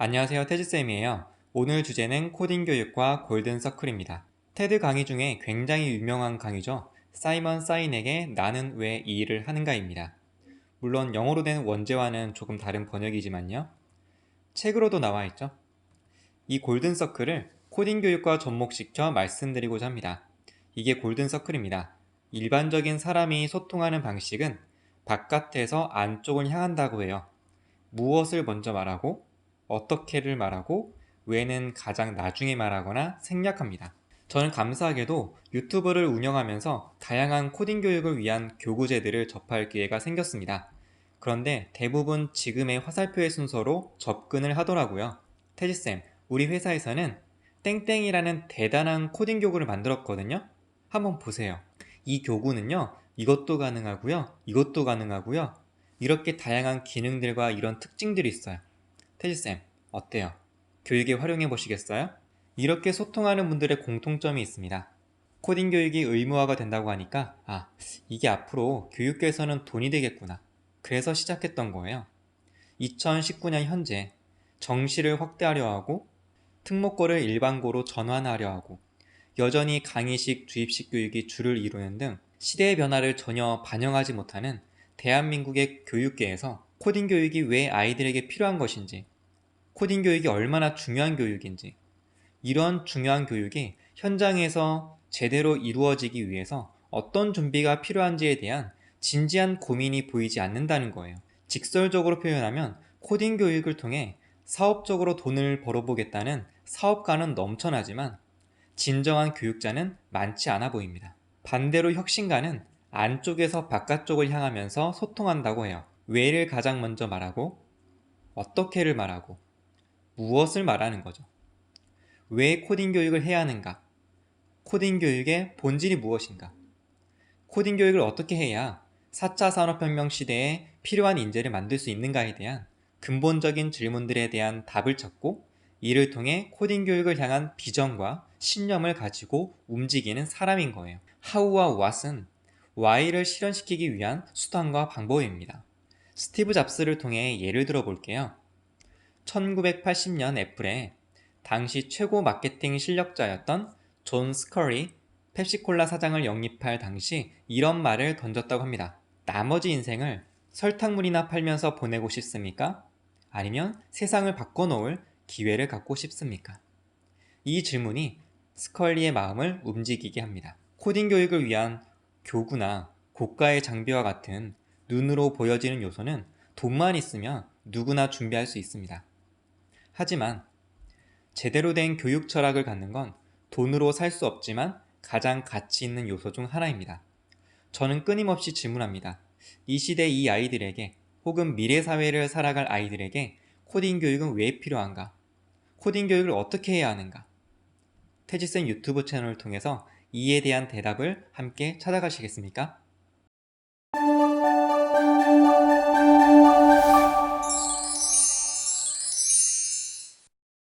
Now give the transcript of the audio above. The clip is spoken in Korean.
안녕하세요, 테드쌤이에요. 오늘 주제는 코딩 교육과 골든 서클입니다. 테드 강의 중에 굉장히 유명한 강의죠. 사이먼 사이넥의 나는 왜 이 일을 하는가입니다. 물론 영어로 된 원제와는 조금 다른 번역이지만요. 책으로도 나와 있죠. 이 골든 서클을 코딩 교육과 접목시켜 말씀드리고자 합니다. 이게 골든 서클입니다. 일반적인 사람이 소통하는 방식은 바깥에서 안쪽을 향한다고 해요. 무엇을 먼저 말하고 어떻게를 말하고 왜는 가장 나중에 말하거나 생략합니다. 저는 감사하게도 유튜브를 운영하면서 다양한 코딩 교육을 위한 교구제들을 접할 기회가 생겼습니다. 그런데 대부분 지금의 화살표의 순서로 접근을 하더라고요. 태지쌤, 우리 회사에서는 땡땡이라는 대단한 코딩 교구를 만들었거든요. 한번 보세요. 이 교구는요, 이것도 가능하고요, 이것도 가능하고요, 이렇게 다양한 기능들과 이런 특징들이 있어요. 태지쌤, 어때요? 교육에 활용해 보시겠어요? 이렇게 소통하는 분들의 공통점이 있습니다. 코딩 교육이 의무화가 된다고 하니까 이게 앞으로 교육계에서는 돈이 되겠구나. 그래서 시작했던 거예요. 2019년 현재 정시를 확대하려 하고 특목고를 일반고로 전환하려 하고 여전히 강의식, 주입식 교육이 주를 이루는 등 시대의 변화를 전혀 반영하지 못하는 대한민국의 교육계에서 코딩 교육이 왜 아이들에게 필요한 것인지, 코딩 교육이 얼마나 중요한 교육인지, 이런 중요한 교육이 현장에서 제대로 이루어지기 위해서 어떤 준비가 필요한지에 대한 진지한 고민이 보이지 않는다는 거예요. 직설적으로 표현하면 코딩 교육을 통해 사업적으로 돈을 벌어보겠다는 사업가는 넘쳐나지만 진정한 교육자는 많지 않아 보입니다. 반대로 혁신가는 안쪽에서 바깥쪽을 향하면서 소통한다고 해요. 왜를 가장 먼저 말하고 어떻게를 말하고 무엇을 말하는 거죠. 왜 코딩 교육을 해야 하는가? 코딩 교육의 본질이 무엇인가? 코딩 교육을 어떻게 해야 4차 산업혁명 시대에 필요한 인재를 만들 수 있는가에 대한 근본적인 질문들에 대한 답을 찾고 이를 통해 코딩 교육을 향한 비전과 신념을 가지고 움직이는 사람인 거예요. How와 What은 Why를 실현시키기 위한 수단과 방법입니다. 스티브 잡스를 통해 예를 들어 볼게요. 1980년 애플에 당시 최고 마케팅 실력자였던 존 스커리 펩시콜라 사장을 영입할 당시 이런 말을 던졌다고 합니다. 나머지 인생을 설탕물이나 팔면서 보내고 싶습니까? 아니면 세상을 바꿔놓을 기회를 갖고 싶습니까? 이 질문이 스컬리의 마음을 움직이게 합니다. 코딩 교육을 위한 교구나 고가의 장비와 같은 눈으로 보여지는 요소는 돈만 있으면 누구나 준비할 수 있습니다. 하지만 제대로 된 교육 철학을 갖는 건 돈으로 살 수 없지만 가장 가치 있는 요소 중 하나입니다. 저는 끊임없이 질문합니다. 이 시대 이 아이들에게 혹은 미래 사회를 살아갈 아이들에게 코딩 교육은 왜 필요한가? 코딩 교육을 어떻게 해야 하는가? 태지쌤 유튜브 채널을 통해서 이에 대한 대답을 함께 찾아가시겠습니까?